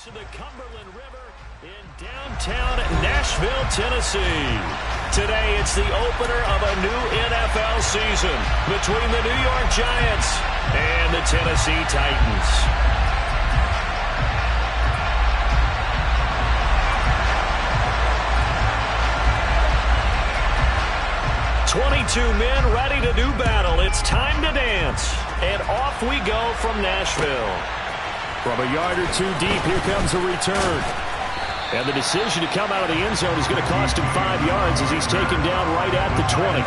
To the Cumberland River in downtown Nashville, Tennessee. Today, it's the opener of a new NFL season between the New York Giants and the Tennessee Titans. "22 men ready to do battle. It's time to dance." And off we go from Nashville. From a yard or two deep, here comes a return. And the decision to come out of the end zone is going to cost him 5 yards as he's taken down right at the 20.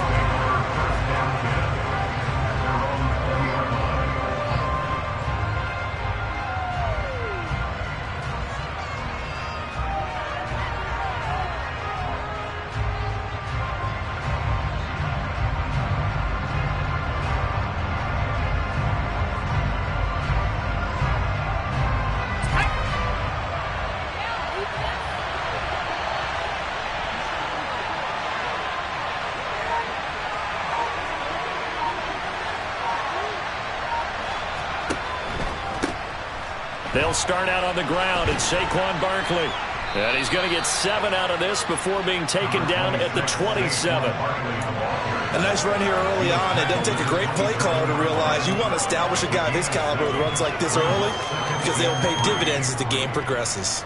They'll start out on the ground. It's Saquon Barkley. And he's going to get 7 out of this before being taken down at the 27. A nice run here early on. It doesn't take a great play caller to realize you want to establish a guy of his caliber that runs like this early because they'll pay dividends as the game progresses.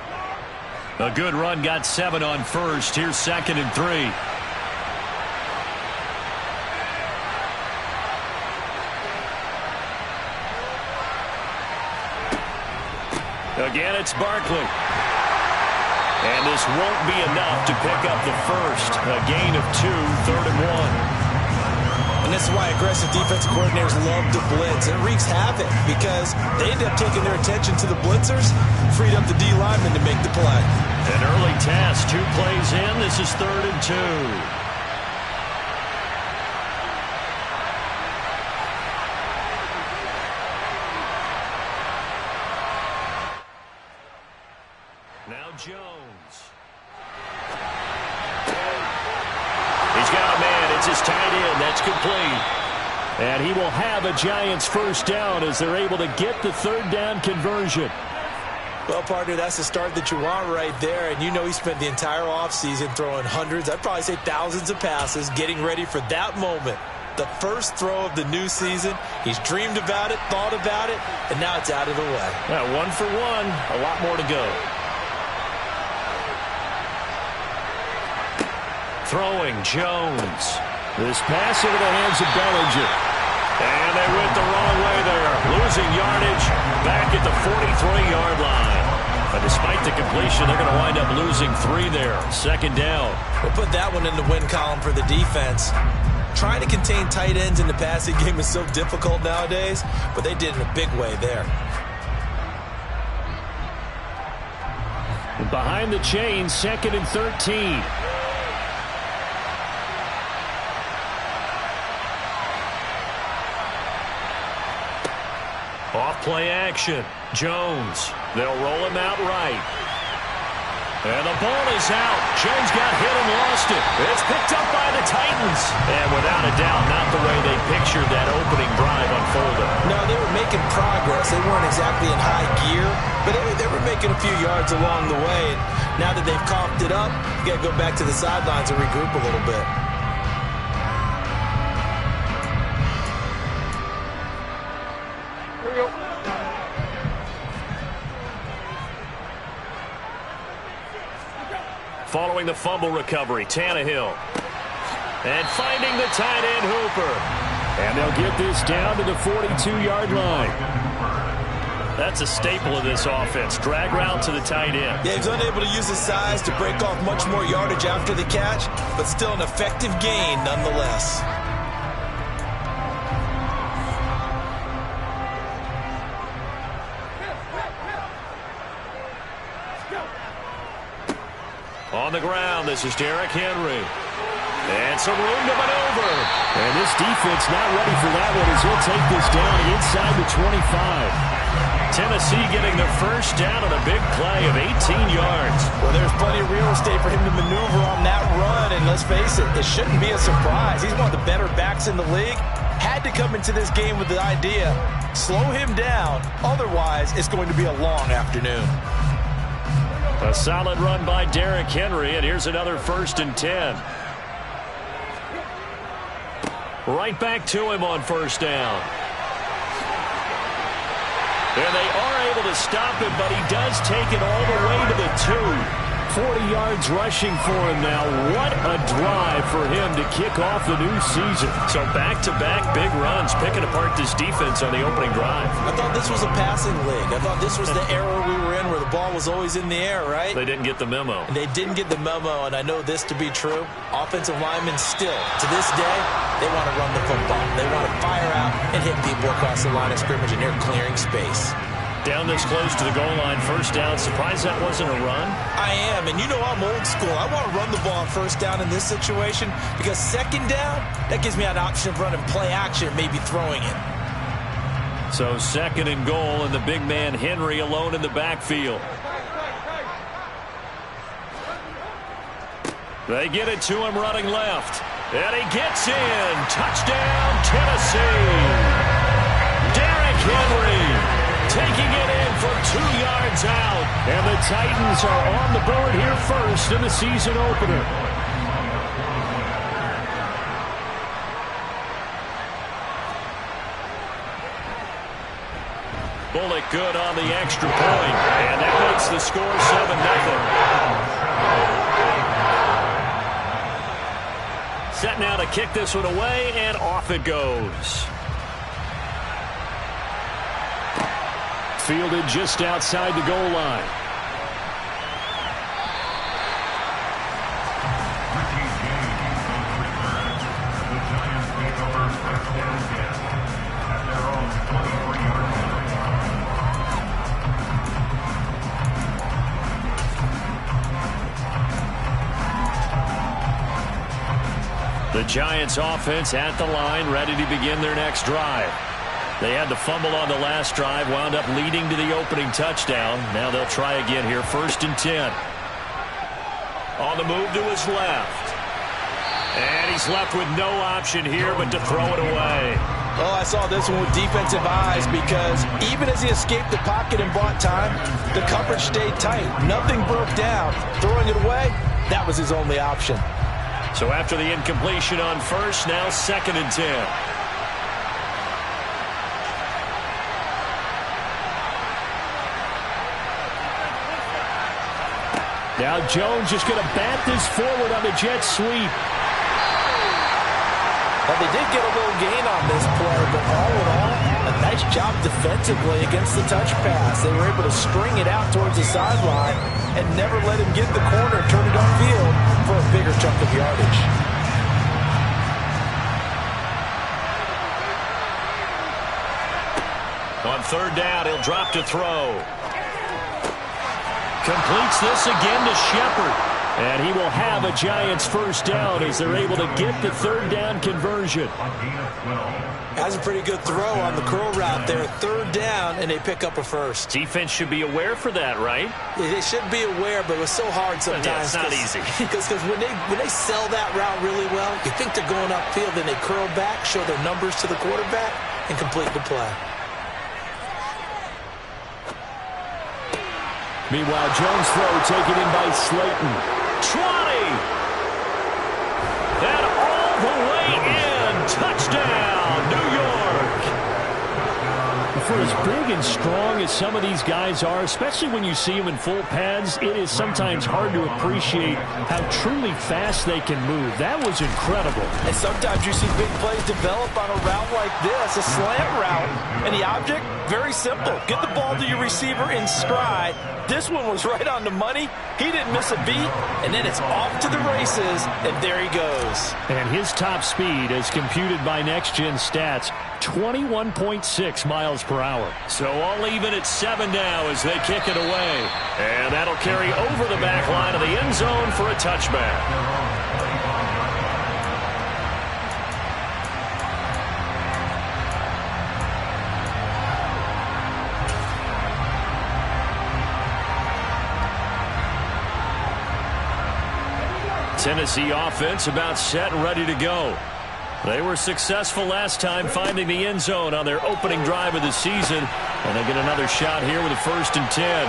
A good run, got 7 on first. Here's 2nd and 3. Again, it's Barkley. And this won't be enough to pick up the first. A gain of 2, 3rd and 1. And this is why aggressive defensive coordinators love to blitz. It wreaks havoc because they end up taking their attention to the blitzers, freed up the D lineman to make the play. An early task, 2 plays in. This is 3rd and 2. Now Jones. He's got a man. It's his tight end. That's complete. And he will have a Giants first down as they're able to get the 3rd down conversion. Well, partner, that's the start that you want right there. And you know he spent the entire offseason throwing hundreds, I'd probably say thousands of passes, getting ready for that moment. The first throw of the new season. He's dreamed about it, thought about it, and now it's out of the way. Yeah, 1 for 1. A lot more to go. Throwing Jones. This pass into the hands of Bellinger. And they went the wrong way there. Losing yardage back at the 43-yard line. But despite the completion, they're going to wind up losing 3 there. 2nd down. We'll put that one in the win column for the defense. Trying to contain tight ends in the passing game is so difficult nowadays, but they did it in a big way there. Behind the chains, 2nd and 13. Off play action. Jones. They'll roll him out right. And the ball is out. Jones got hit and lost it. It's picked up by the Titans. And without a doubt, not the way they pictured that opening drive unfolding. No, they were making progress. They weren't exactly in high gear, but they were making a few yards along the way. And now that they've coughed it up, you got to go back to the sidelines and regroup a little bit. Following the fumble recovery, Tannehill. And finding the tight end Hooper. And they'll get this down to the 42-yard line. That's a staple of this offense. Drag route to the tight end. Yeah, he's unable to use his size to break off much more yardage after the catch, but still an effective gain nonetheless. On the ground, this is Derrick Henry. And some room to maneuver. And this defense not ready for that one as he'll take this down inside the 25. Tennessee getting the first down on a big play of 18 yards. Well, there's plenty of real estate for him to maneuver on that run. And let's face it, it shouldn't be a surprise. He's one of the better backs in the league. Had to come into this game with the idea, slow him down. Otherwise, it's going to be a long afternoon. A solid run by Derrick Henry, and here's another 1st and 10. Right back to him on 1st down. And they are able to stop him, but he does take it all the way to the 2. 40 yards rushing for him now. What a drive for him to kick off the new season. So back-to-back big runs, picking apart this defense on the opening drive. I thought this was a passing league. I thought this was the era we were in where the ball was always in the air, right? They didn't get the memo. They didn't get the memo, and I know this to be true. Offensive linemen still, to this day, they want to run the football. They want to fire out and hit people across the line of scrimmage, and they're clearing space. Down this close to the goal line, 1st down. Surprised that wasn't a run? I am, and you know I'm old school. I want to run the ball on 1st down in this situation because 2nd down, that gives me an option of running play action, maybe throwing it. So 2nd and goal, and the big man Henry alone in the backfield. They get it to him running left. And he gets in. Touchdown, Tennessee. Derrick Henry taking it in for 2 yards out. And the Titans are on the board here first in the season opener. Bullock good on the extra point. And that makes the score 7-0. Set now to kick this one away, and off it goes. Fielded just outside the goal line. The Giants offense at the line, ready to begin their next drive. They had the fumble on the last drive, wound up leading to the opening touchdown. Now they'll try again here, 1st and 10. On the move to his left. And he's left with no option here but to throw it away. Oh, I saw this one with defensive eyes because even as he escaped the pocket and bought time, the coverage stayed tight. Nothing broke down. Throwing it away, that was his only option. So after the incompletion on 1st, now 2nd and 10. Now Jones just going to bat this forward on the jet sweep. Well, they did get a little gain on this play, but all in all, a nice job defensively against the touch pass. They were able to string it out towards the sideline and never let him get the corner and turn it upfield for a bigger chunk of yardage. On 3rd down, he'll drop to throw. Completes this again to Shepard. And he will have a Giants 1st down as they're able to get the 3rd down conversion. That's a pretty good throw on the curl route there. 3rd down, and they pick up a 1st. Defense should be aware for that, right? They should be aware, but it was so hard sometimes. Yeah, it's not easy. Because when they sell that route really well, you think they're going upfield, then they curl back, show their numbers to the quarterback, and complete the play. Meanwhile, Jones' throw taken in by Slayton. 20! And all the way in. Touchdown, New York! For as big and strong as some of these guys are, especially when you see them in full pads, it is sometimes hard to appreciate how truly fast they can move. That was incredible. And sometimes you see big plays develop on a route like this, a slant route. And the object, very simple. Get the ball to your receiver in stride. This one was right on the money. He didn't miss a beat, and then it's off to the races, and there he goes. And his top speed, as computed by Next Gen Stats, 21.6 miles per hour. So all even at 7 now as they kick it away. And that'll carry over the back line of the end zone for a touchback. Tennessee offense about set and ready to go. They were successful last time finding the end zone on their opening drive of the season. And they get another shot here with a 1st and 10.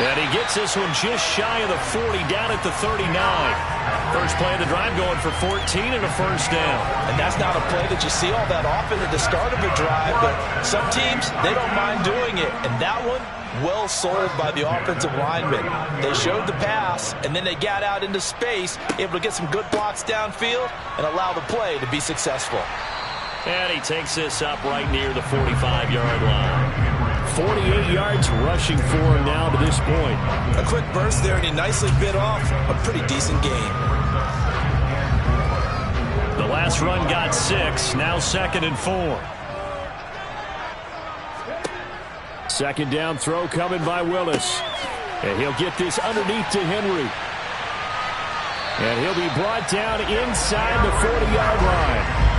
And he gets this one just shy of the 40, down at the 39. First play of the drive going for 14 and a first down. And that's not a play that you see all that often at the start of a drive, but some teams, they don't mind doing it. And that one, well sold by the offensive lineman. They showed the pass, and then they got out into space, able to get some good blocks downfield and allow the play to be successful. And he takes this up right near the 45-yard line. 48 yards rushing for him now to this point. A quick burst there, and he nicely bit off a pretty decent gain. The last run got 6, now 2nd and 4. Second down throw coming by Willis. And he'll get this underneath to Henry. And he'll be brought down inside the 40-yard line.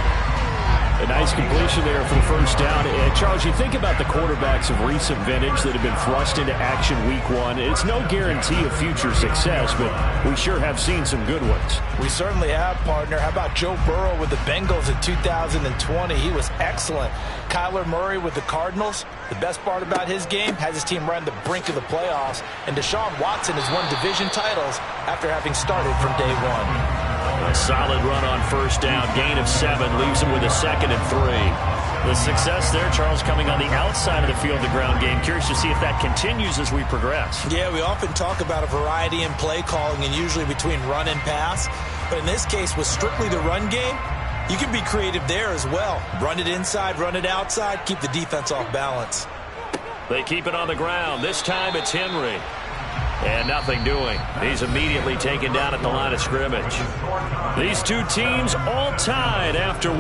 A nice completion there for the first down. And Charles, you think about the quarterbacks of recent vintage that have been thrust into action week 1. It's no guarantee of future success, but we sure have seen some good ones. We certainly have, partner. How about Joe Burrow with the Bengals in 2020? He was excellent. Kyler Murray with the Cardinals. The best part about his game has his team right on the brink of the playoffs. And Deshaun Watson has won division titles after having started from day 1. A solid run on first down. Gain of 7 leaves him with a 2nd and 3. The success there, Charles, coming on the outside of the field, the ground game. Curious to see if that continues as we progress. Yeah, we often talk about a variety in play calling and usually between run and pass. But in this case, with strictly the run game, you can be creative there as well. Run it inside, run it outside, keep the defense off balance. They keep it on the ground. This time it's Henry. And nothing doing. He's immediately taken down at the line of scrimmage. These two teams all tied after 1.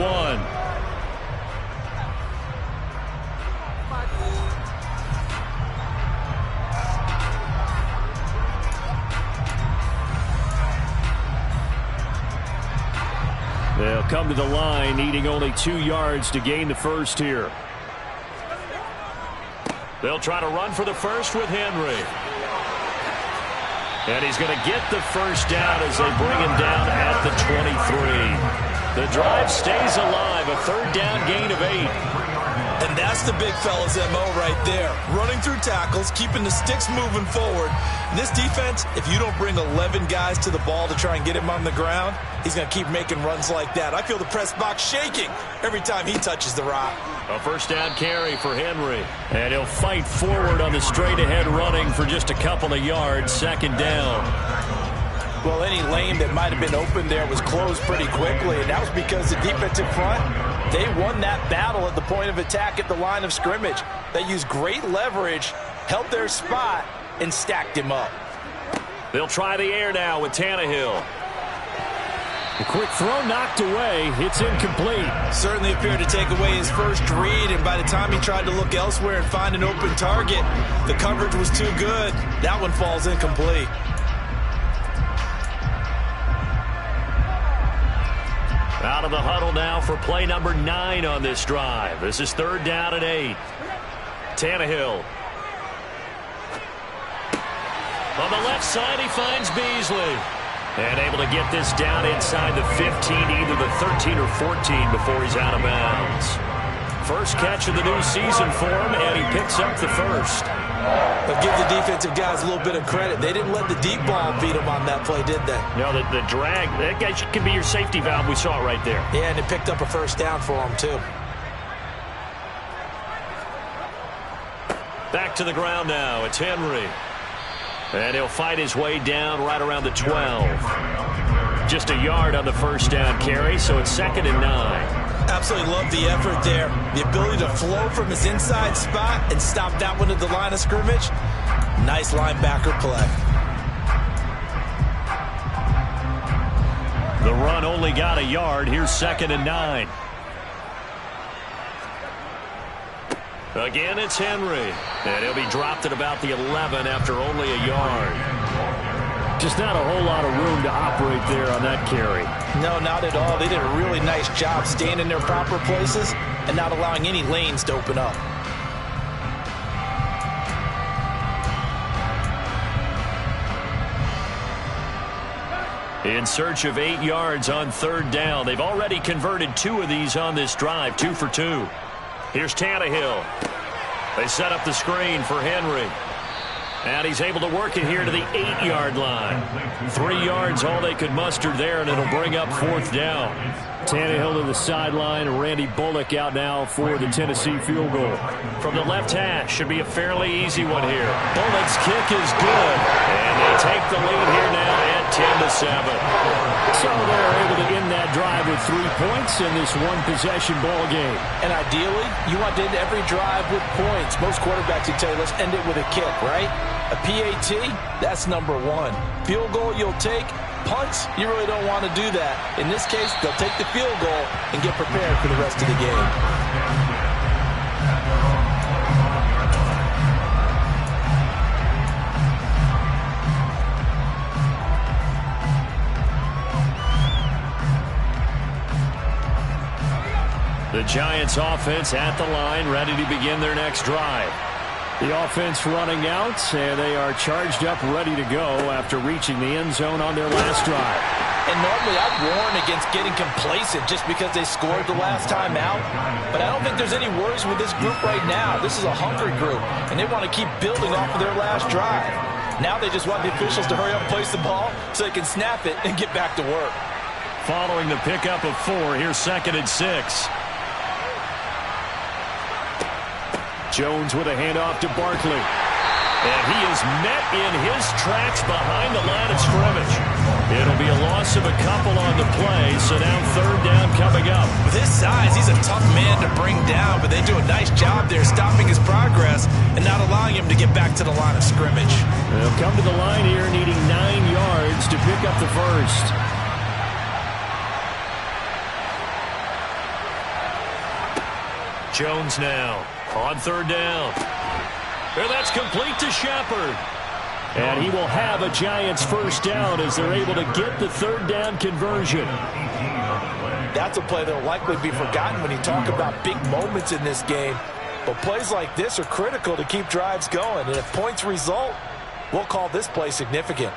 They'll come to the line, needing only 2 yards to gain the first here. They'll try to run for the first with Henry. And he's going to get the first down as they bring him down at the 23. The drive stays alive, a 3rd down gain of 8. And that's the big fella's MO right there. Running through tackles, keeping the sticks moving forward. And this defense, if you don't bring 11 guys to the ball to try and get him on the ground, he's going to keep making runs like that. I feel the press box shaking every time he touches the rock. A first down carry for Henry. And he'll fight forward on the straight-ahead running for just a couple of yards. 2nd down. Well, any lane that might have been open there was closed pretty quickly, and that was because the defensive front, they won that battle at the point of attack at the line of scrimmage. They used great leverage, held their spot, and stacked him up. They'll try the air now with Tannehill. A quick throw knocked away. It's incomplete. Certainly appeared to take away his first read, and by the time he tried to look elsewhere and find an open target, the coverage was too good. That one falls incomplete. Out of the huddle now for play number 9 on this drive. This is 3rd down and 8. Tannehill. On the left side, he finds Beasley. And able to get this down inside the 15, either the 13 or 14 before he's out of bounds. First catch of the new season for him, and he picks up the first. But give the defensive guys a little bit of credit. They didn't let the deep ball beat them on that play, did they? No, the drag, that guy can be your safety valve. We saw it right there. Yeah, and it picked up a first down for him, too. Back to the ground now. It's Henry. And he'll fight his way down right around the 12. Just a yard on the first down carry, so it's 2nd and 9. Absolutely love the effort there. The ability to flow from his inside spot and stop that one at the line of scrimmage. Nice linebacker play. The run only got a yard. Here's 2nd and 9. Again, it's Henry. And he'll be dropped at about the 11 after only a yard. Just not a whole lot of room to operate there on that carry. No, not at all. They did a really nice job staying in their proper places and not allowing any lanes to open up. In search of 8 yards on 3rd down. They've already converted 2 of these on this drive, 2 for 2. Here's Tannehill. They set up the screen for Henry. And he's able to work it here to the 8-yard line. 3 yards, all they could muster there, and it'll bring up 4th down. Tannehill to the sideline, and Randy Bullock out now for the Tennessee field goal. From the left hash, should be a fairly easy one here. Bullock's kick is good, and they take the lead here now at 10-7. So they're able to end that drive with 3 points in this one-possession ball game. And ideally, you want to end every drive with points. Most quarterbacks would tell you, let's end it with a kick, right? A PAT, that's number 1. Field goal you'll take. Punts, you really don't want to do that. In this case, they'll take the field goal and get prepared for the rest of the game. The Giants offense at the line, ready to begin their next drive. The offense running out, and they are charged up, ready to go after reaching the end zone on their last drive. And normally I'd warn against getting complacent just because they scored the last time out. But I don't think there's any worries with this group right now. This is a hungry group, and they want to keep building off of their last drive. Now they just want the officials to hurry up and place the ball so they can snap it and get back to work. Following the pickup of 4, here's 2nd and 6. Jones with a handoff to Barkley. And he is met in his tracks behind the line of scrimmage. It'll be a loss of a couple on the play, so now 3rd down coming up. With his size, he's a tough man to bring down, but they do a nice job there stopping his progress and not allowing him to get back to the line of scrimmage. They'll come to the line here needing 9 yards to pick up the first. Jones now on 3rd down. And that's complete to Shepard. And he will have a Giants first down as they're able to get the 3rd down conversion. That's a play that will likely be forgotten when you talk about big moments in this game. But plays like this are critical to keep drives going. And if points result, we'll call this play significant.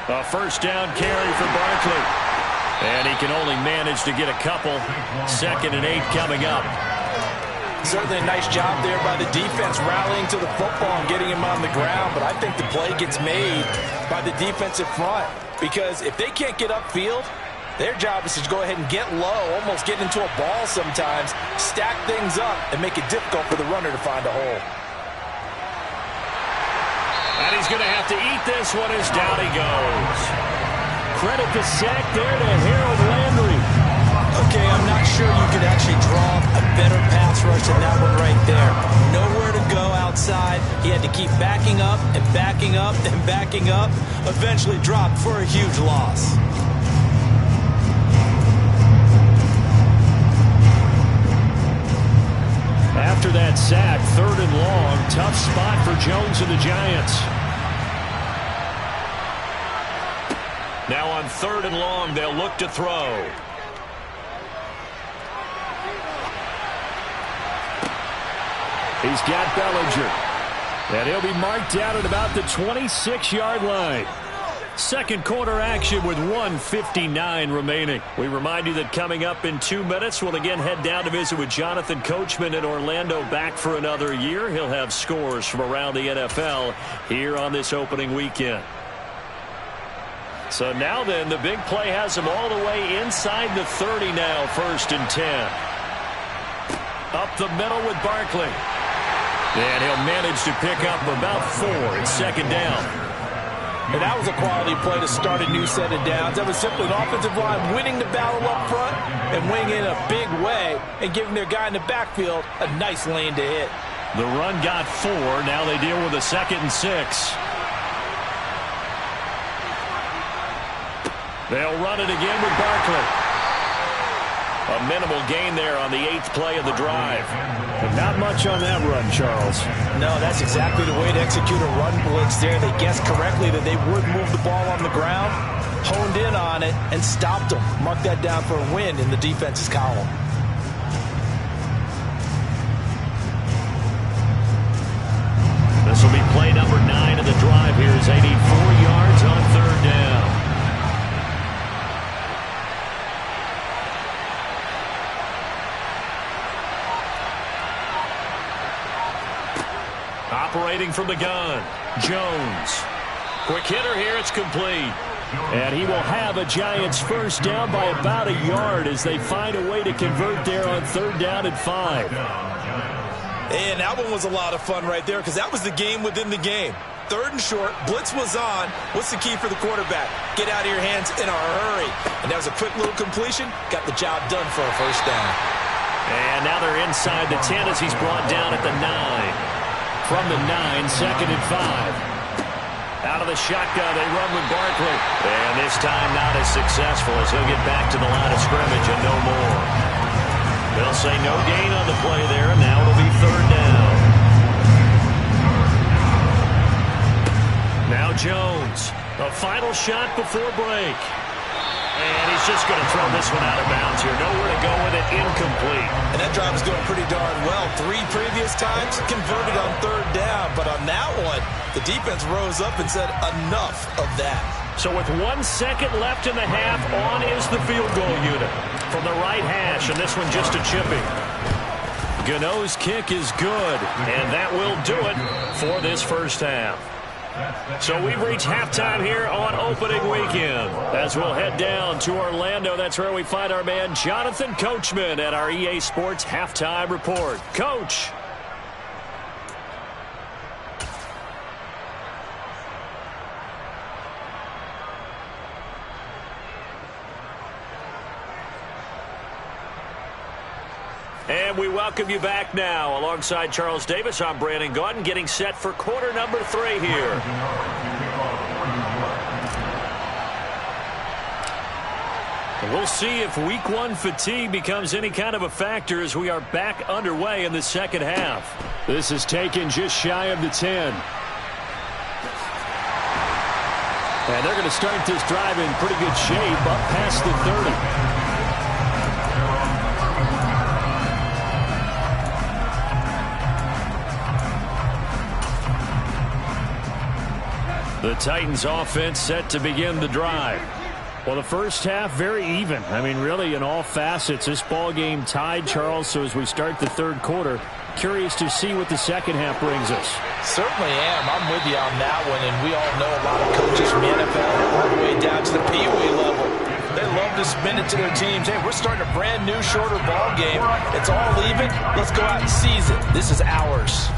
A first down carry for Barkley. And he can only manage to get a couple. 2nd and 8 coming up. Certainly a nice job there by the defense rallying to the football and getting him on the ground. But I think the play gets made by the defensive front. Because if they can't get upfield, their job is to go ahead and get low, almost get into a ball sometimes, stack things up, and make it difficult for the runner to find a hole. And he's going to have to eat this one as down he goes. Credit the sack there to Harold Landry. Okay, I'm not sure you could actually draw a better pass rush than that one right there. Nowhere to go outside. He had to keep backing up and backing up and backing up. Eventually dropped for a huge loss. After that sack, 3rd and long, tough spot for Jones and the Giants. Now on 3rd and long, they'll look to throw. He's got Bellinger. And he'll be marked out at about the 26-yard line. Second quarter action with 1:59 remaining. We remind you that coming up in 2 minutes, we'll again head down to visit with Jonathan Coachman in Orlando, back for another year. He'll have scores from around the NFL here on this opening weekend. So now then, the big play has them all the way inside the 30 now, 1st and 10. Up the middle with Barkley. And he'll manage to pick up about 4. It's 2nd down. And that was a quality play to start a new set of downs. That was simply an offensive line winning the battle up front and winning in a big way and giving their guy in the backfield a nice lane to hit. The run got 4. Now they deal with a 2nd and 6. They'll run it again with Barkley. A minimal gain there on the 8th play of the drive. But not much on that run, Charles. No, that's exactly the way to execute a run blitz there. They guessed correctly that they would move the ball on the ground, honed in on it, and stopped them. Mark that down for a win in the defense's column. This will be play number 9 of the drive here as they need 4 yards on 3rd down. waiting from the gun. Jones. Quick hitter here. It's complete. And he will have a Giants first down by about a yard as they find a way to convert there on 3rd down and 5. And that one was a lot of fun right there because that was the game within the game. 3rd and short, blitz was on. What's the key for the quarterback? Get out of your hands in a hurry. And that was a quick little completion. Got the job done for a first down. And now they're inside the 10 as he's brought down at the 9. From the 9, 2nd and 5. Out of the shotgun, they run with Barkley. And this time not as successful as he'll get back to the line of scrimmage and no more. They'll say no gain on the play there, and now it'll be 3rd down. Now Jones, a final shot before break. And he's just going to throw this one out of bounds here. Nowhere to go with it, incomplete. And that drive is going pretty darn well. 3 previous times, converted on 3rd down. But on that one, the defense rose up and said enough of that. So with 1 second left in the half, on is the field goal unit from the right hash, and this one just a chipping. Gano's kick is good, and that will do it for this first half. So we've reached halftime here on opening weekend. As we'll head down to Orlando, that's where we find our man Jonathan Coachman at our EA Sports Halftime Report. Coach. And we welcome you back now. Alongside Charles Davis, I'm Brandon Gaudin, getting set for quarter number 3 here. And we'll see if week 1 fatigue becomes any kind of a factor as we are back underway in the second half. This is taken just shy of the 10. And they're going to start this drive in pretty good shape up past the 30. The Titans offense set to begin the drive. Well, the first half very even. I mean, really in all facets. This ball game tied, Charles. So as we start the 3rd quarter, curious to see what the second half brings us. Certainly am. I'm with you on that one. And we all know a lot of coaches from the NFL all the way down to the Pee Wee level. They love to spin it to their teams. Hey, we're starting a brand new, shorter ball game. It's all even. Let's go out and seize it. This is ours.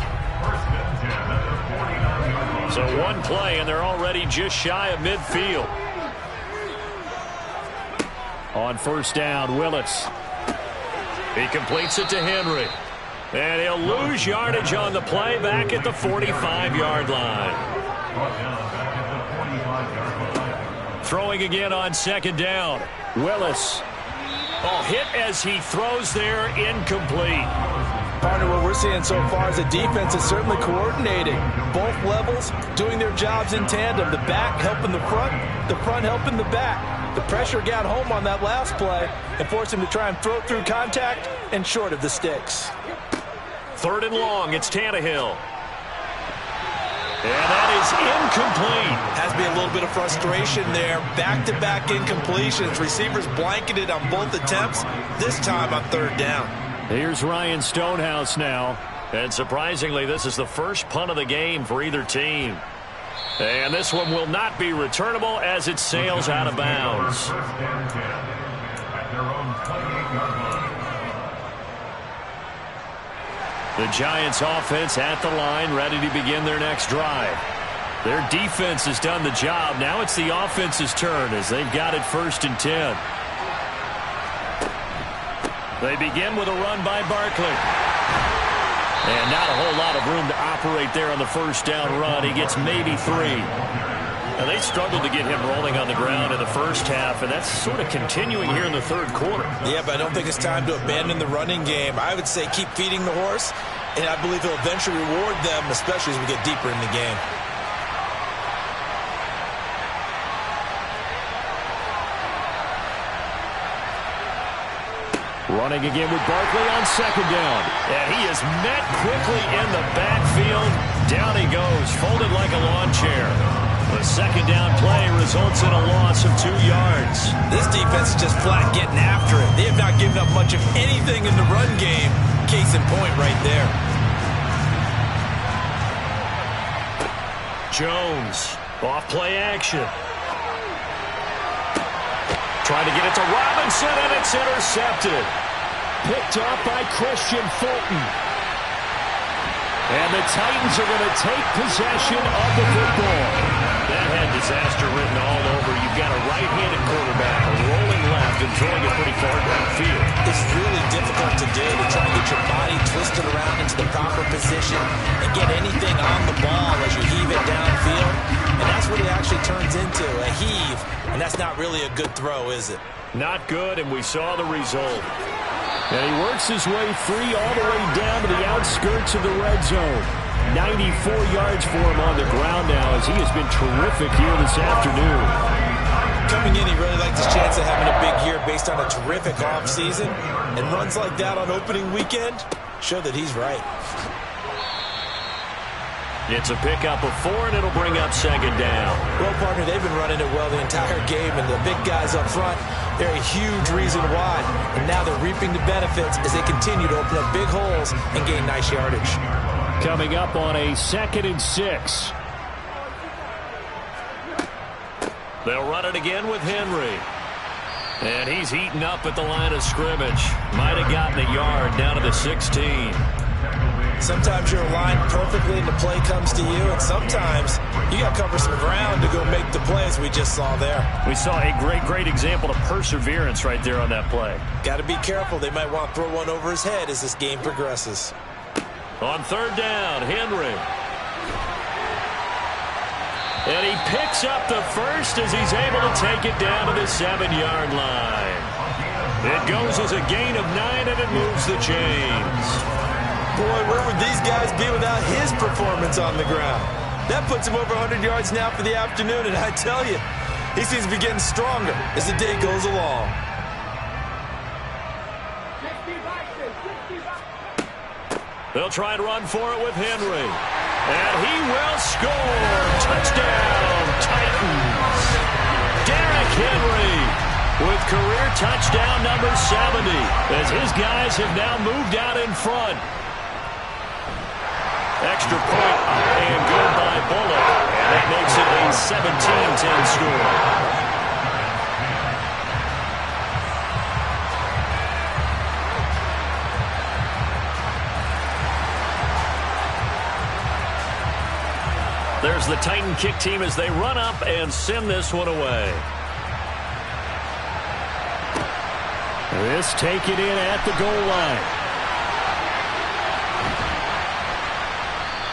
So 1 play, and they're already just shy of midfield. On first down, Willis. He completes it to Henry. And he'll lose yardage on the play back at the 45-yard line. Throwing again on 2nd down. Willis. Oh, hit as he throws there, incomplete. Partner, what we're seeing so far is the defense is certainly coordinating. Both levels doing their jobs in tandem. The back helping the front helping the back. The pressure got home on that last play and forced him to try and throw through contact and short of the sticks. 3rd and long, it's Tannehill. And that is incomplete. Has to be a little bit of frustration there. Back-to-back incompletions. Receivers blanketed on both attempts, this time on 3rd down. Here's Ryan Stonehouse now. And surprisingly, this is the first punt of the game for either team. And this one will not be returnable as it sails out of bounds. The Giants offense at the line, ready to begin their next drive. Their defense has done the job. Now it's the offense's turn as they've got it 1st and 10. They begin with a run by Barkley. And not a whole lot of room to operate there on the first down run. He gets maybe 3. Now, they struggled to get him rolling on the ground in the first half, and that's sort of continuing here in the 3rd quarter. Yeah, but I don't think it's time to abandon the running game. I would say keep feeding the horse, and I believe he'll eventually reward them, especially as we get deeper in the game. Running again with Barkley on 2nd down. And he is met quickly in the backfield. Down he goes, folded like a lawn chair. The 2nd down play results in a loss of 2 yards. This defense is just flat getting after it. They have not given up much of anything in the run game. Case in point right there. Jones, off play action. Trying to get it to Robinson, and it's intercepted. Picked off by Christian Fulton. And the Titans are going to take possession of the football. That had disaster written all over. You've got a right-handed quarterback, a rolling left, and throwing it pretty far downfield. It's really difficult to do, to try and get your body twisted around into the proper position and get anything on the ball as you heave it downfield. And that's what it actually turns into, a heave. And that's not really a good throw, is it? Not good, and we saw the result. And he works his way free all the way down to the outskirts of the red zone. 94 yards for him on the ground now, as he has been terrific here this afternoon. Coming in, he really liked his chance of having a big year based on a terrific offseason. And runs like that on opening weekend show that he's right. It's a pickup of 4, and it'll bring up second down. Well, partner, they've been running it well the entire game, and the big guys up front, they're a huge reason why. And now they're reaping the benefits as they continue to open up big holes and gain nice yardage. Coming up on a 2nd and 6. They'll run it again with Henry. And he's heating up at the line of scrimmage. Might have gotten a yard down to the 16. Sometimes you're aligned perfectly and the play comes to you, and sometimes you got to cover some ground to go make the play, as we just saw there. We saw a great example of perseverance right there on that play. Got to be careful. They might want to throw one over his head as this game progresses. On 3rd down, Henry. And he picks up the first as he's able to take it down to the 7-yard line. It goes as a gain of 9, and it moves the chains. Boy, where would these guys be without his performance on the ground? That puts him over 100 yards now for the afternoon, and I tell you, he seems to be getting stronger as the day goes along. They'll try and run for it with Henry. And he will score. Touchdown, Titans. Derrick Henry with career touchdown number 70 as his guys have now moved out in front. Extra point and good by Bullock. And that makes it a 17-10 score. There's the Titan kick team as they run up and send this one away. This taken in at the goal line.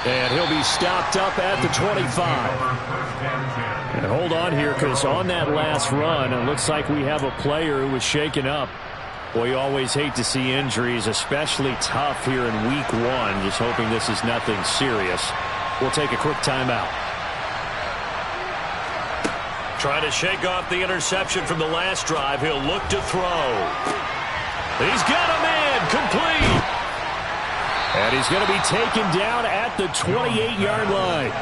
And he'll be stopped up at the 25. And hold on here, because on that last run, it looks like we have a player who was shaken up. Well, you always hate to see injuries, especially tough here in week 1. Just hoping this is nothing serious. We'll take a quick timeout. Trying to shake off the interception from the last drive. He'll look to throw. He's got a man complete. And he's going to be taken down at the 28-yard line.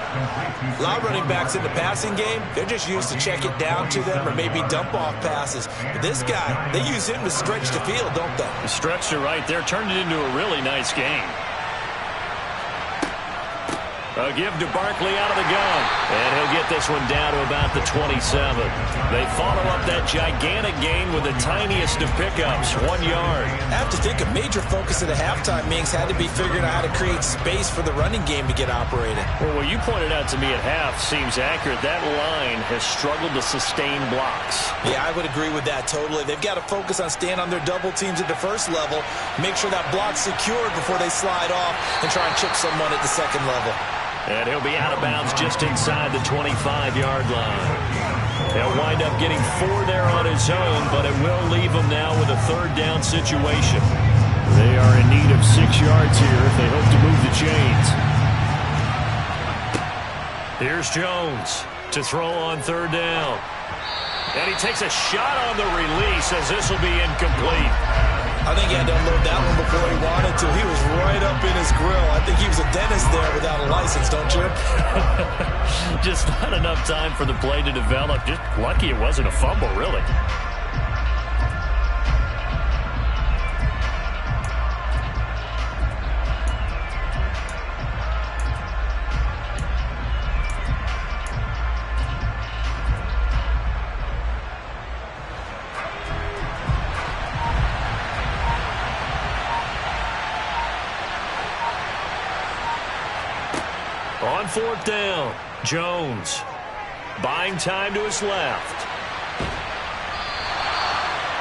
A lot of running backs in the passing game, they're just used to check it down to them or maybe dump off passes. But this guy, they use him to stretch the field, don't they? He stretched it right there, turned it into a really nice game. A give to Barkley out of the gun. And he'll get this one down to about the 27. They follow up that gigantic gain with the tiniest of pickups, 1 yard. I have to think a major focus of the halftime meetings had to be figuring out how to create space for the running game to get operated. Well, what you pointed out to me at half seems accurate. That line has struggled to sustain blocks. Yeah, I would agree with that totally. They've got to focus on staying on their double teams at the first level, make sure that block's secured before they slide off and try and chip someone at the second level. And he'll be out of bounds just inside the 25-yard line. He'll wind up getting 4 there on his own, but it will leave him now with a 3rd down situation. They are in need of 6 yards here if they hope to move the chains. Here's Jones to throw on 3rd down. And he takes a shot on the release as this will be incomplete. I think he had to unload that one before he wanted to. He was right up in his grill. I think he was a dentist there without a license, don't you? Just not enough time for the play to develop. Just lucky it wasn't a fumble, really. On fourth down, Jones buying time to his left.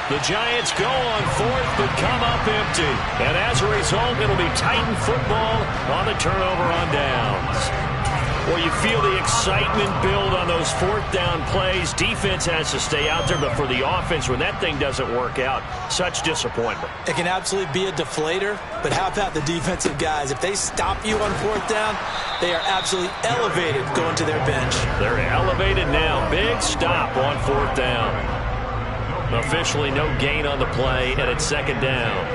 The Giants go on fourth but come up empty. And as a result, it'll be Titan football on the turnover on downs. Well, you feel the excitement build on those fourth down plays. Defense has to stay out there, but for the offense, when that thing doesn't work out, such disappointment. It can absolutely be a deflator, but how about the defensive guys? If they stop you on fourth down, they are absolutely elevated going to their bench. They're elevated now. Big stop on fourth down. Officially no gain on the play, and it's second down.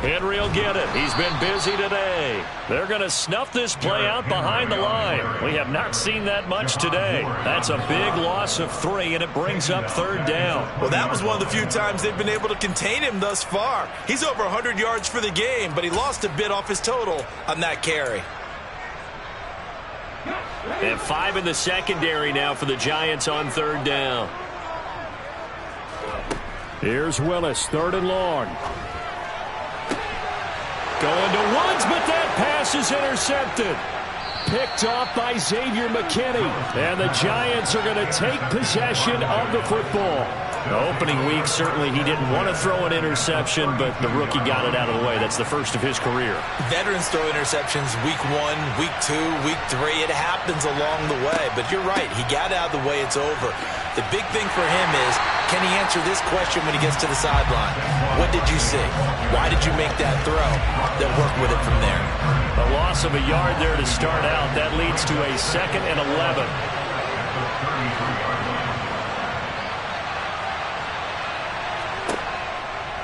Henry will get it. He's been busy today. They're going to snuff this play out behind the line. We have not seen that much today. That's a big loss of 3, and it brings up third down. Well, that was one of the few times they've been able to contain him thus far. He's over 100 yards for the game, but he lost a bit off his total on that carry. And 5 in the secondary now for the Giants on third down. Here's Willis, third and long. Going to Woods, but that pass is intercepted. Picked off by Xavier McKinney. And the Giants are going to take possession of the football. The opening week, certainly he didn't want to throw an interception, but the rookie got it out of the way. That's the first of his career. Veterans throw interceptions week 1, week 2, week 3. It happens along the way. But you're right. He got out of the way. It's over. The big thing for him is, can he answer this question when he gets to the sideline? What did you see? Why did you make that throw? Then work with it from there. A loss of a yard there to start out. That leads to a 2nd and 11.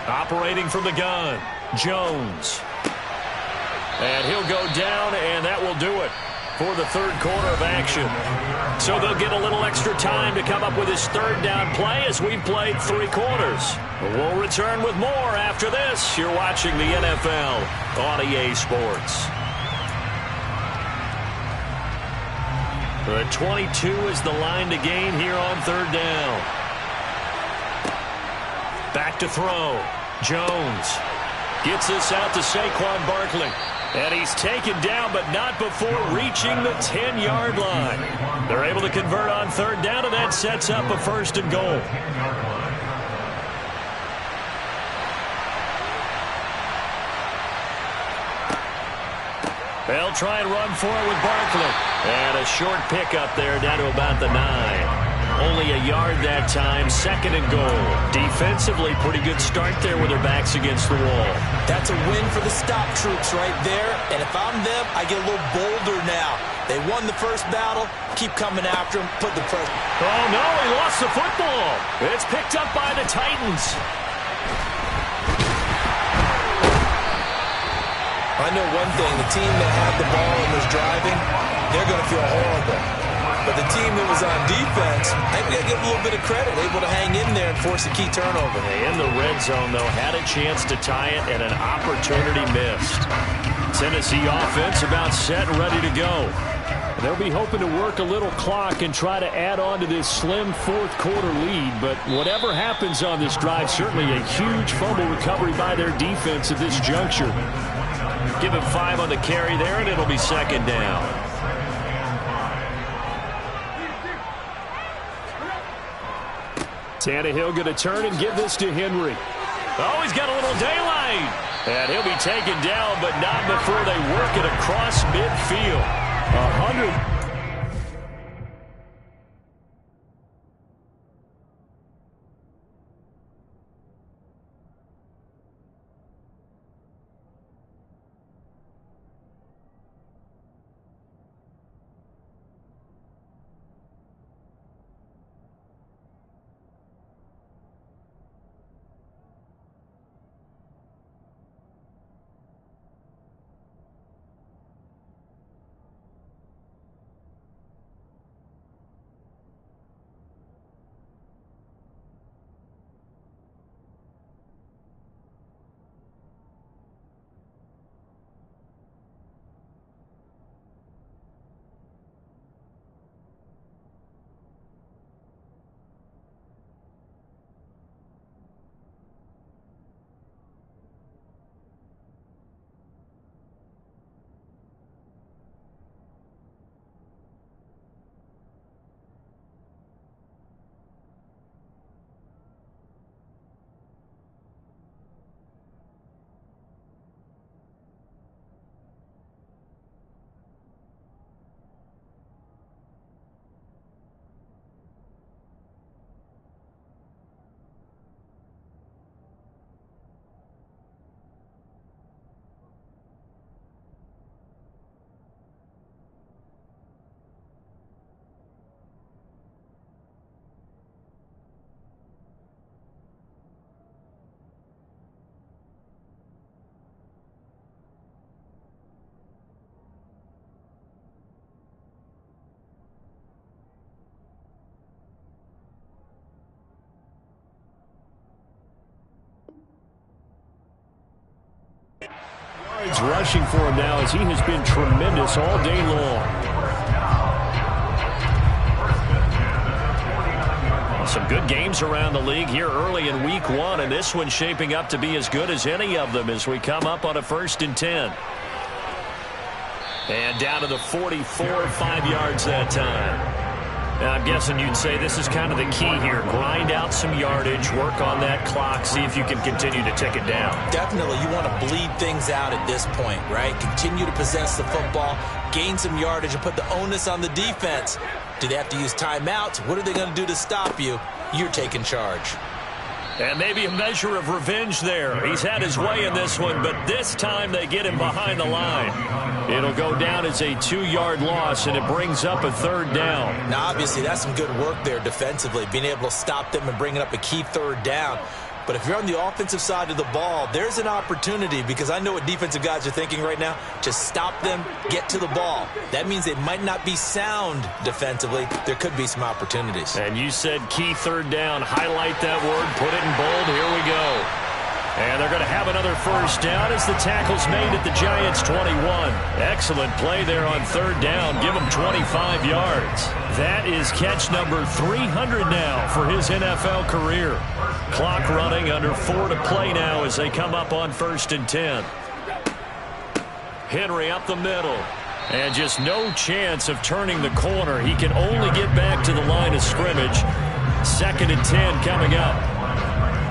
Operating from the gun, Jones. And he'll go down, and that will do it for the third quarter of action. So they'll get a little extra time to come up with his third down play as we've played 3 quarters. We'll return with more after this. You're watching the NFL on EA Sports. The 22 is the line to gain here on third down. Back to throw. Jones gets this out to Saquon Barkley. And he's taken down, but not before reaching the 10-yard line. They're able to convert on third down, and that sets up a 1st and goal. They'll try and run for it with Barkley. And a short pickup there down to about the 9. Only a yard that time, 2nd and goal. Defensively, pretty good start there with their backs against the wall. That's a win for the stop troops right there. And if I'm them, I get a little bolder now. They won the first battle. Keep coming after them. Put the pressure. Oh, no, he lost the football. It's picked up by the Titans. I know one thing. The team that had the ball and was driving, they're going to feel horrible. But the team that was on defense, I think they give a little bit of credit, able to hang in there and force a key turnover. In the red zone, though, had a chance to tie it and an opportunity missed. Tennessee offense about set and ready to go. They'll be hoping to work a little clock and try to add on to this slim fourth quarter lead. But whatever happens on this drive, certainly a huge fumble recovery by their defense at this juncture. Give him 5 on the carry there, and it'll be 2nd down. Tannehill going to turn and give this to Henry. Oh, he's got a little daylight. And he'll be taken down, but not before they work it across midfield. 100. yards rushing for him now as he has been tremendous all day long. Some good games around the league here early in week 1, and this one's shaping up to be as good as any of them as we come up on a 1st and 10. And down to the 44, 5 yards that time. Now, I'm guessing you'd say this is kind of the key here. Grind out some yardage, work on that clock, see if you can continue to tick it down. Definitely, you want to bleed things out at this point, right? Continue to possess the football, gain some yardage, and put the onus on the defense. Do they have to use timeouts? What are they going to do to stop you? You're taking charge. And maybe a measure of revenge there. He's had his way in this one, but this time they get him behind the line. It'll go down as a 2-yard loss, and it brings up a 3rd down. Now, obviously, that's some good work there defensively, being able to stop them and bringing up a key 3rd down. But if you're on the offensive side of the ball, there's an opportunity, because I know what defensive guys are thinking right now. Just stop them, get to the ball. That means they might not be sound defensively. There could be some opportunities. And you said key 3rd down. Highlight that word. Put it in bold. Here we go. And they're going to have another 1st down as the tackle's made at the Giants' 21. Excellent play there on 3rd down. Give him 25 yards. That is catch number 300 now for his NFL career. Clock running, under 4 to play now as they come up on 1st and 10. Henry up the middle. And just no chance of turning the corner. He can only get back to the line of scrimmage. 2nd and 10 coming up.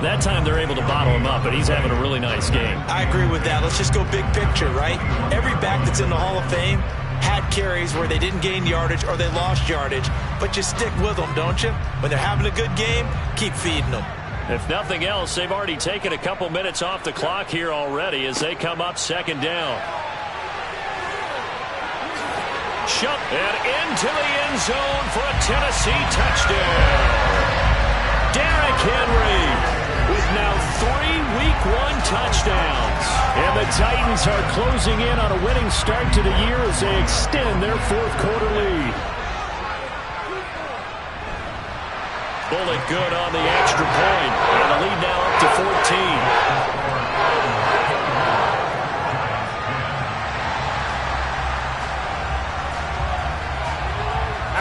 That time they're able to bottle him up, but he's having a really nice game. I agree with that. Let's just go big picture, right? Every back that's in the Hall of Fame had carries where they didn't gain yardage or they lost yardage, but you stick with them, don't you? When they're having a good game, keep feeding them. If nothing else, they've already taken a couple minutes off the clock here already as they come up 2nd down. Shot and into the end zone for a Tennessee touchdown. Derrick Henry with now 3 Week 1 touchdowns. And the Titans are closing in on a winning start to the year as they extend their 4th quarter lead. Bullet good on the extra point. And the lead now up to 14.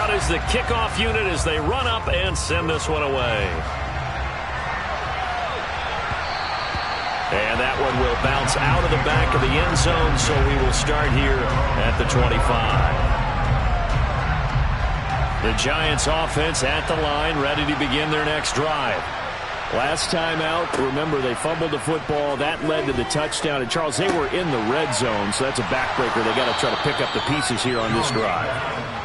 Out is the kickoff unit as they run up and send this one away. And that one will bounce out of the back of the end zone, so we will start here at the 25. The Giants offense at the line, ready to begin their next drive. Last time out, remember, they fumbled the football. That led to the touchdown. And, Charles, they were in the red zone, so that's a backbreaker. They got to try to pick up the pieces here on this drive.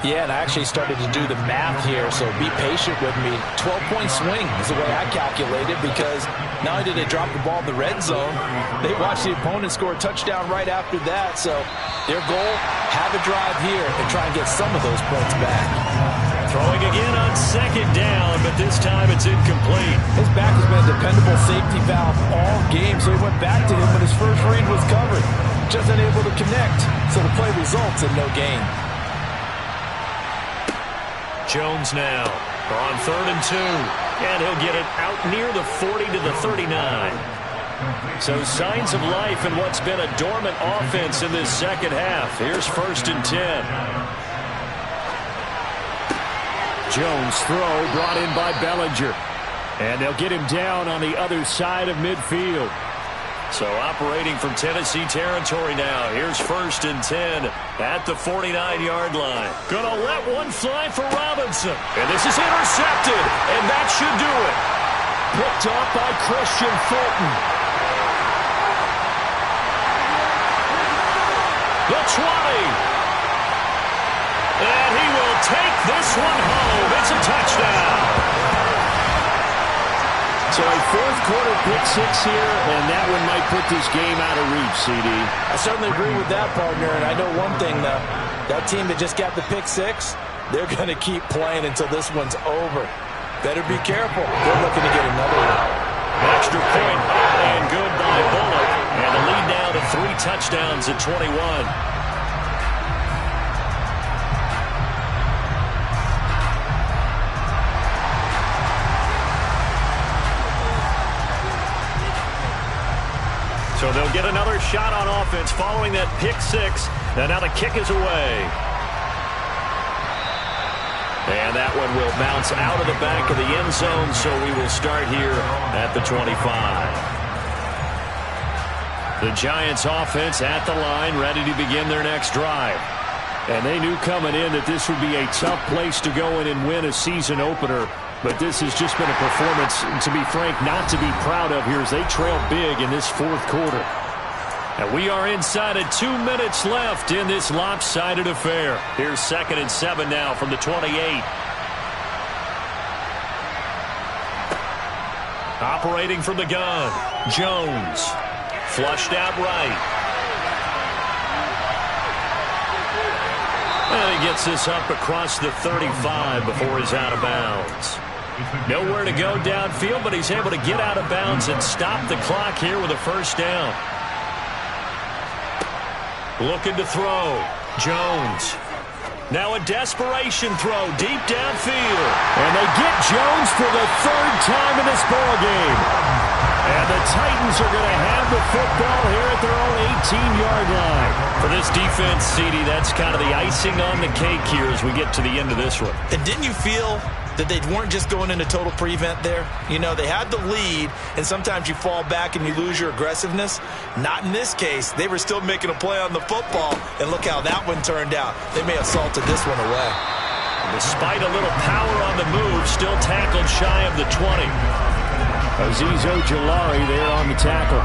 Yeah, and I actually started to do the math here, so be patient with me. 12-point swing is the way I calculated, because not only did they drop the ball in the red zone, they watched the opponent score a touchdown right after that. So their goal, have a drive here and try and get some of those points back. Throwing again on 2nd down, but this time it's incomplete. His back has been a dependable safety valve all game, so he went back to him when his first read was covered. Just unable to connect, so the play results in no gain. Jones now on 3rd and 2, and he'll get it out near the 40 to the 39. So signs of life in what's been a dormant offense in this 2nd half. Here's 1st and 10. Jones throw brought in by Bellinger. And they'll get him down on the other side of midfield. So operating from Tennessee territory now. Here's 1st and 10 at the 49-yard line. Gonna let one fly for Robinson. And this is intercepted. And that should do it. Picked up by Christian Fulton. The 20. And he will take this one home. It's a touchdown. So a 4th quarter pick 6 here, and that one might put this game out of reach, CD. I certainly agree with that, partner. And I know one thing, though. That team that just got the pick 6, they're going to keep playing until this one's over. Better be careful. They're looking to get another one. Extra point and good by Bullock. And the lead now to 3 touchdowns at 21. So they'll They'll get another shot on offense following that pick six. And now the kick is away. And that one will bounce out of the back of the end zone, so we will start here at the 25. The Giants offense at the line, ready to begin their next drive. And they knew coming in that this would be a tough place to go in and win a season opener. But this has just been a performance, to be frank, not to be proud of here as they trail big in this fourth quarter. And we are inside of 2 minutes left in this lopsided affair. Here's 2nd and 7 now from the 28. Operating from the gun, Jones. Flushed out right. And he gets this up across the 35 before he's out of bounds. Nowhere to go downfield, but he's able to get out of bounds and stop the clock here with a first down. Looking to throw. Jones. Now a desperation throw deep downfield. And they get Jones for the 3rd time in this ballgame. And the Titans are going to have the football here at their own 18-yard line. For this defense, CD, that's kind of the icing on the cake here as we get to the end of this one. And didn't you feel that they weren't just going into total prevent there? You know, they had the lead, and sometimes you fall back and you lose your aggressiveness. Not in this case. They were still making a play on the football, and look how that one turned out. They may have salted this one away. Despite a little power on the move, still tackled shy of the 20. Azeez Ojulari there on the tackle.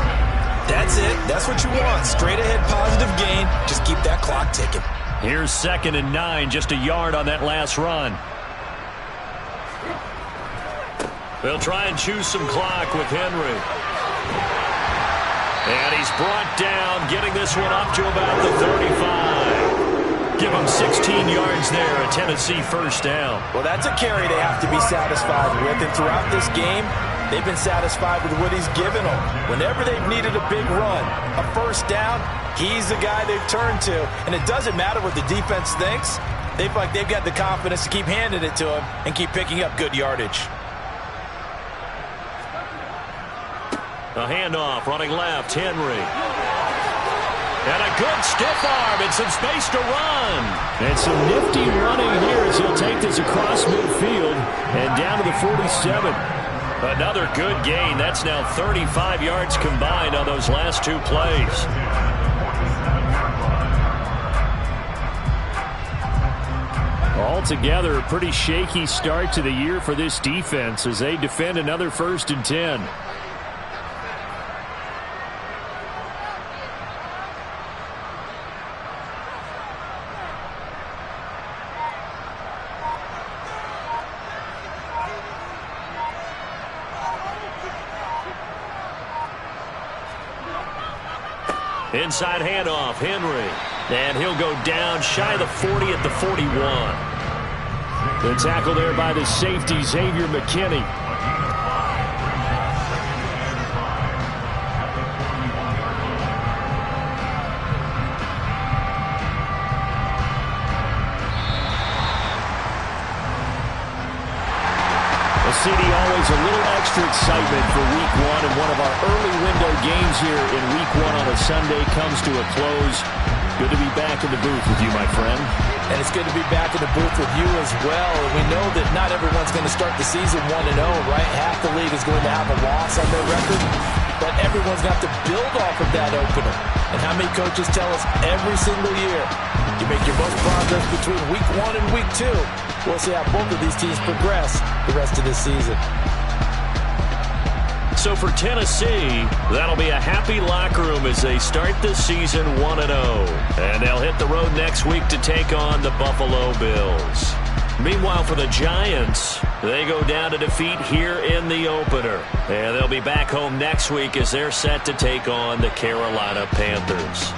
That's it. That's what you want. Straight ahead positive gain. Just keep that clock ticking. Here's 2nd and 9, just a yard on that last run. They'll try and choose some clock with Henry. And he's brought down, getting this one up to about the 35. Give him 16 yards there, a Tennessee first down. Well, that's a carry they have to be satisfied with. And throughout this game, they've been satisfied with what he's given them. Whenever they've needed a big run, a first down, he's the guy they've turned to. And it doesn't matter what the defense thinks. They feel like they've got the confidence to keep handing it to him and keep picking up good yardage. A handoff, running left, Henry. And a good stiff arm and some space to run. And some nifty running here as he'll take this across midfield and down to the 47. Another good gain. That's now 35 yards combined on those last 2 plays. Altogether, a pretty shaky start to the year for this defense as they defend another 1st and 10. Inside handoff, Henry. And he'll go down shy of the 40 at the 41. The tackle there by the safety, Xavier McKinney. CD, always a little extra excitement for Week 1, and one of our early window games here in Week 1 on a Sunday comes to a close. Good to be back in the booth with you, my friend. And it's good to be back in the booth with you as well. We know that not everyone's going to start the season 1-0, right? Half the league is going to have a loss on their record, but everyone's got to build off of that opener. And how many coaches tell us every single year, you make your most progress between Week 1 and Week 2. We'll see how both of these teams progress the rest of this season. So for Tennessee, that'll be a happy locker room as they start the season 1-0. And they'll hit the road next week to take on the Buffalo Bills. Meanwhile, for the Giants, they go down to defeat here in the opener. And they'll be back home next week as they're set to take on the Carolina Panthers.